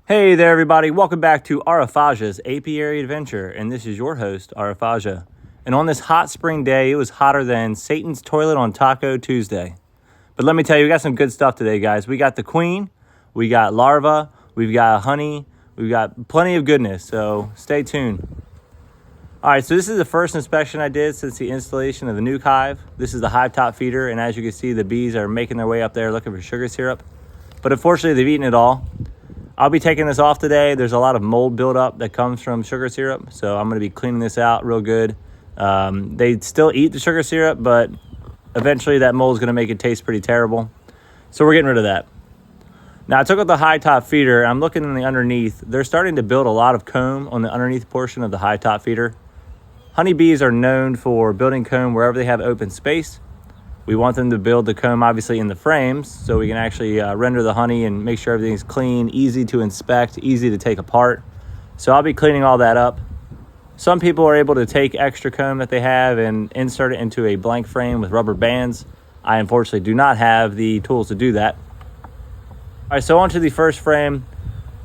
Hey there everybody, welcome back to Aurafaja's apiary adventure, and this is your host, Aurafaja. And on this hot spring day, it was hotter than Satan's toilet on Taco Tuesday. But let me tell you, we got some good stuff today, guys. We got the queen, we got larva, we've got honey, we've got plenty of goodness, so stay tuned. All right, so this is the first inspection I did since the installation of the new hive. This is the hive top feeder, and as you can see, the bees are making their way up there looking for sugar syrup. But unfortunately, they've eaten it all. I'll be taking this off today. There's a lot of mold buildup that comes from sugar syrup, so I'm going to be cleaning this out real good. They still eat the sugar syrup, but eventually that mold is going to make it taste pretty terrible. So we're getting rid of that. Now I took out the high top feeder. I'm looking in the underneath. They're starting to build a lot of comb on the underneath portion of the high top feeder. Honeybees are known for building comb wherever they have open space. We want them to build the comb obviously in the frames so we can actually render the honey and make sure everything's clean, easy to inspect, easy to take apart. So I'll be cleaning all that up. Some people are able to take extra comb that they have and insert it into a blank frame with rubber bands. I unfortunately do not have the tools to do that. All right, so on to the first frame.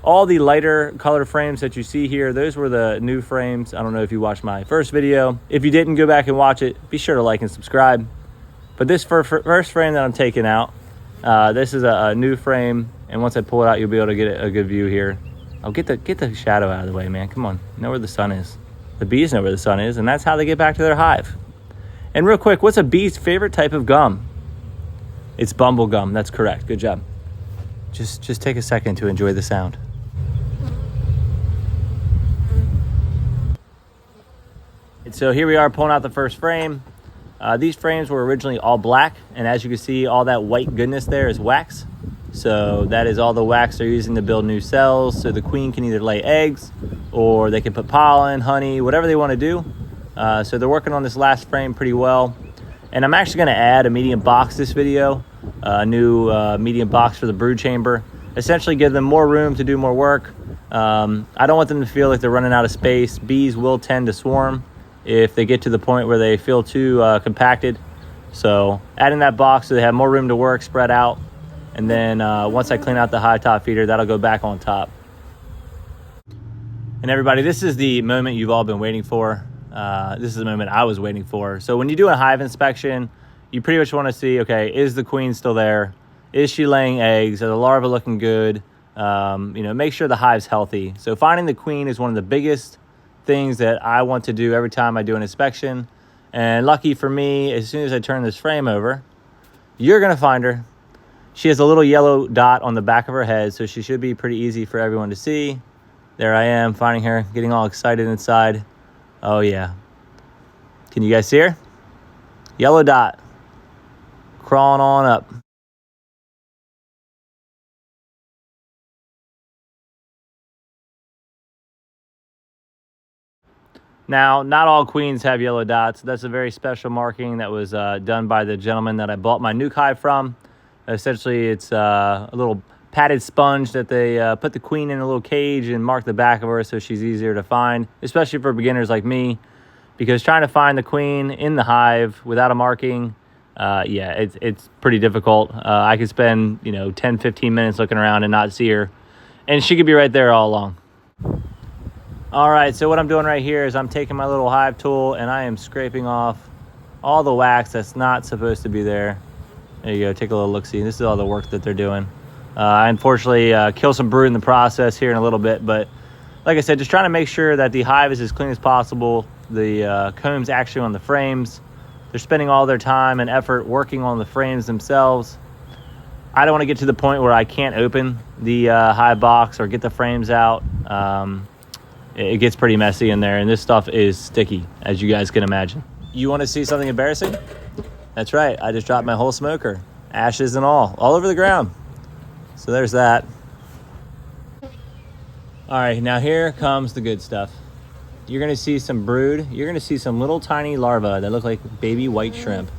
All the lighter color frames that you see here, those were the new frames. I don't know if you watched my first video. If you didn't, go back and watch it. Be sure to like and subscribe. But this first frame that I'm taking out, this is a new frame, and once I pull it out, you'll be able to get a good view here. Oh, get the shadow out of the way, man. Come on, know where the sun is. The bees know where the sun is, and that's how they get back to their hive. And real quick, what's a bee's favorite type of gum? It's bumble gum. That's correct. Good job. Just take a second to enjoy the sound. And so here we are pulling out the first frame. These frames were originally all black, and as you can see, all that white goodness there is wax. So that is all the wax they're using to build new cells, so the queen can either lay eggs or they can put pollen, honey, whatever they want to do. So they're working on this last frame pretty well. And I'm actually going to add a medium box this video, a new medium box for the brood chamber. Essentially give them more room to do more work. I don't want them to feel like they're running out of space. Bees will tend to swarm if they get to the point where they feel too compacted. So adding that box so they have more room to work, spread out. And then once I clean out the high top feeder, that'll go back on top. And everybody, this is the moment you've all been waiting for. This is the moment I was waiting for. So when you do a hive inspection, you pretty much want to see, okay, is the queen still there? Is she laying eggs? Are the larvae looking good? Make sure the hive's healthy. So finding the queen is one of the biggest things that I want to do every time I do an inspection. And lucky for me, as soon as I turn this frame over, you're gonna find her. She has a little yellow dot on the back of her head, so she should be pretty easy for everyone to see. There I am finding her, getting all excited inside. Oh yeah. Can you guys see her? Yellow dot, crawling on up. Now, not all queens have yellow dots. That's a very special marking that was done by the gentleman that I bought my nuke hive from. Essentially, it's a little padded sponge that they put the queen in a little cage and mark the back of her so she's easier to find, especially for beginners like me, because trying to find the queen in the hive without a marking, it's pretty difficult. I could spend 10, 15 minutes looking around and not see her, and she could be right there all along. All right, so what I'm doing right here is I'm taking my little hive tool and I am scraping off all the wax that's not supposed to be there. There you go, take a little look-see. This is all the work that they're doing. I unfortunately kill some brood in the process here in a little bit, but like I said, just trying to make sure that the hive is as clean as possible. The comb's actually on the frames. They're spending all their time and effort working on the frames themselves. I don't want to get to the point where I can't open the hive box or get the frames out. It gets pretty messy in there, and this stuff is sticky, as you guys can imagine. You want to see something embarrassing? That's right, I just dropped my whole smoker, ashes and all over the ground. So there's that. All right, now here comes the good stuff. You're gonna see some brood. You're gonna see some little tiny larvae that look like baby white shrimp.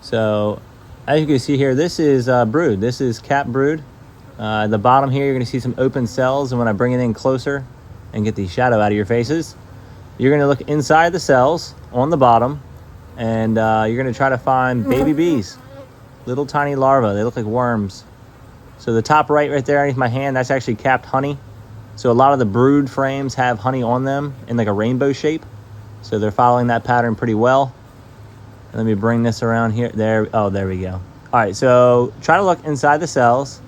So as you can see here, this is brood. This is cap brood. At the bottom here, you're gonna see some open cells, and when I bring it in closer and get the shadow out of your faces, you're gonna look inside the cells on the bottom, and you're gonna try to find baby bees, little tiny larvae. They look like worms. So the top right there underneath my hand, that's actually capped honey. So a lot of the brood frames have honey on them in like a rainbow shape. So they're following that pattern pretty well. Let me bring this around here. There we go. All right, so try to look inside the cells.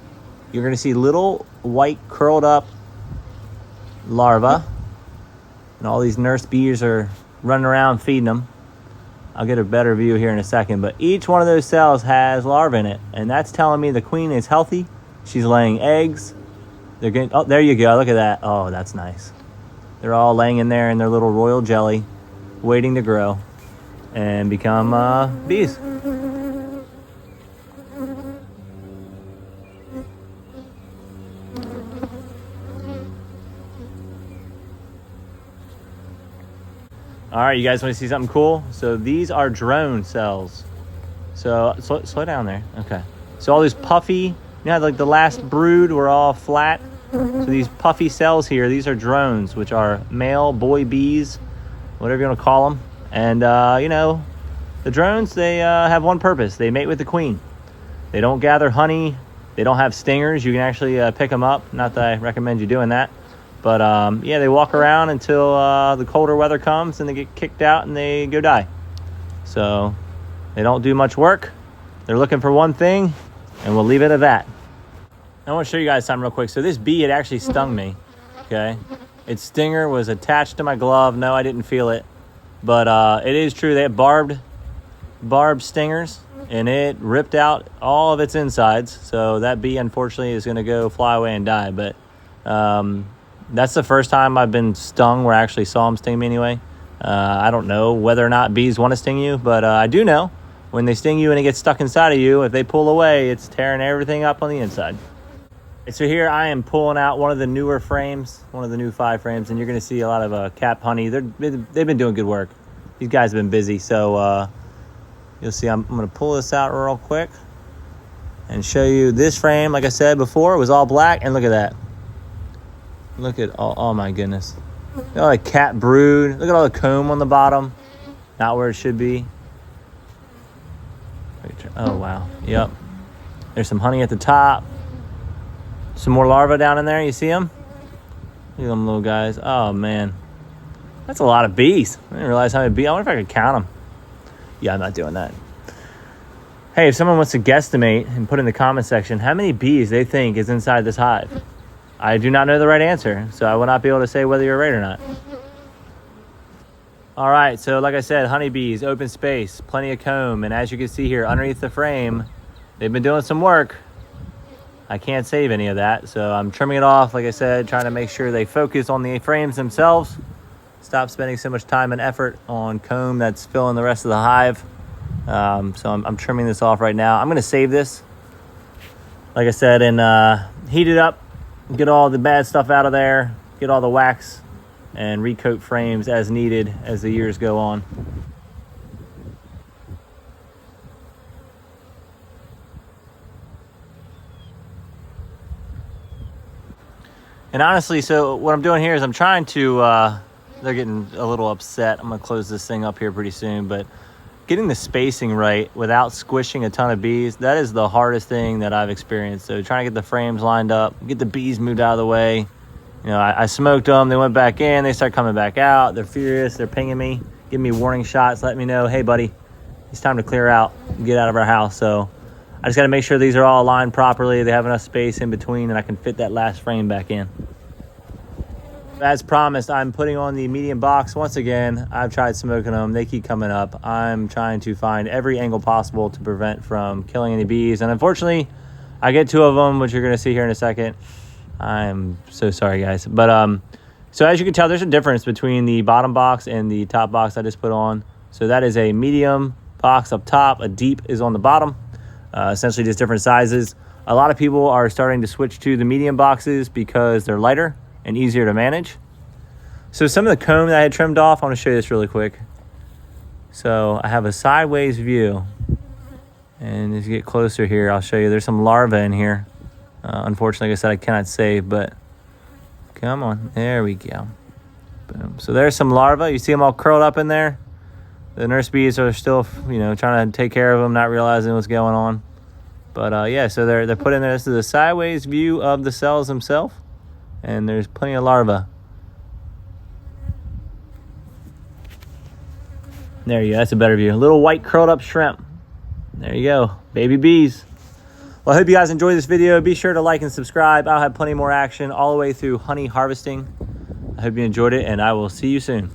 You're gonna see little white curled up larvae. And all these nurse bees are running around feeding them. I'll get a better view here in a second, but each one of those cells has larvae in it. And that's telling me the queen is healthy. She's laying eggs. They're getting, oh, there you go, look at that. Oh, that's nice. They're all laying in there in their little royal jelly, waiting to grow and become bees. All right, you guys want to see something cool? So these are drone cells. So slow down there. Okay. So all these puffy, you know, like the last brood were all flat. So these puffy cells here, these are drones, which are male boy bees, whatever you want to call them. And, you know, the drones, they have one purpose. They mate with the queen. They don't gather honey. They don't have stingers. You can actually pick them up. Not that I recommend you doing that. But, yeah, they walk around until the colder weather comes and they get kicked out and they go die. So they don't do much work. They're looking for one thing, and we'll leave it at that. I want to show you guys something real quick. So this bee, it actually stung me, okay? Its stinger was attached to my glove. No, I didn't feel it. But it is true. They have barbed stingers, and it ripped out all of its insides. So that bee, unfortunately, is going to go fly away and die. But that's the first time I've been stung where I actually saw them sting me anyway. I don't know whether or not bees want to sting you, but I do know when they sting you and it gets stuck inside of you, if they pull away, it's tearing everything up on the inside. So here I am pulling out one of the newer frames, one of the new 5 frames, and you're going to see a lot of cap honey. They've been doing good work. These guys have been busy, so you'll see I'm going to pull this out real quick and show you this frame. Like I said before, it was all black, and look at that. Look at, oh my goodness. Look at all the cat brood. Look at all the comb on the bottom. Not where it should be. Oh, wow. Yep. There's some honey at the top. Some more larvae down in there. You see them? Look at them little guys. Oh, man. That's a lot of bees. I didn't realize how many bees. I wonder if I could count them. Yeah, I'm not doing that. Hey, if someone wants to guesstimate and put in the comment section how many bees they think is inside this hive. I do not know the right answer, so I will not be able to say whether you're right or not. All right, so like I said, honeybees, open space, plenty of comb. And as you can see here, underneath the frame, they've been doing some work. I can't save any of that, so I'm trimming it off, like I said, trying to make sure they focus on the frames themselves. Stop spending so much time and effort on comb that's filling the rest of the hive. So I'm trimming this off right now. I'm going to save this, like I said, and heat it up, get all the bad stuff out of there, get all the wax, and recoat frames as needed as the years go on. And honestly, so what I'm doing here is I'm trying to, they're getting a little upset. I'm going to close this thing up here pretty soon, but getting the spacing right without squishing a ton of bees, that is the hardest thing that I've experienced. So trying to get the frames lined up, get the bees moved out of the way. You know, I smoked them, they went back in, they start coming back out. They're furious, they're pinging me, giving me warning shots, letting me know, hey buddy, it's time to clear out, get out of our house. So I just got to make sure these are all aligned properly. They have enough space in between and I can fit that last frame back in. As promised, I'm putting on the medium box. Once again, I've tried smoking them. They keep coming up. I'm trying to find every angle possible to prevent from killing any bees. And unfortunately, I get 2 of them, which you're going to see here in a second. I'm so sorry, guys. But so as you can tell, there's a difference between the bottom box and the top box I just put on. So that is a medium box up top. A deep is on the bottom. Essentially just different sizes. A lot of people are starting to switch to the medium boxes because they're lighter and easier to manage. So some of the comb that I had trimmed off, I want to show you this really quick. So I have a sideways view. And as you get closer here, I'll show you there's some larvae in here. Unfortunately, like I said, I cannot save, but come on, there we go. Boom. So there's some larvae. You see them all curled up in there. The nurse bees are still, you know, trying to take care of them, not realizing what's going on. But yeah, so they're put in there. This is a sideways view of the cells themselves, and there's plenty of larvae. There you go. That's a better view. A little white curled up shrimp. There you go, baby bees. Well, I hope you guys enjoyed this video. Be sure to like and subscribe. I'll have plenty more action all the way through honey harvesting. I hope you enjoyed it, and I will see you soon.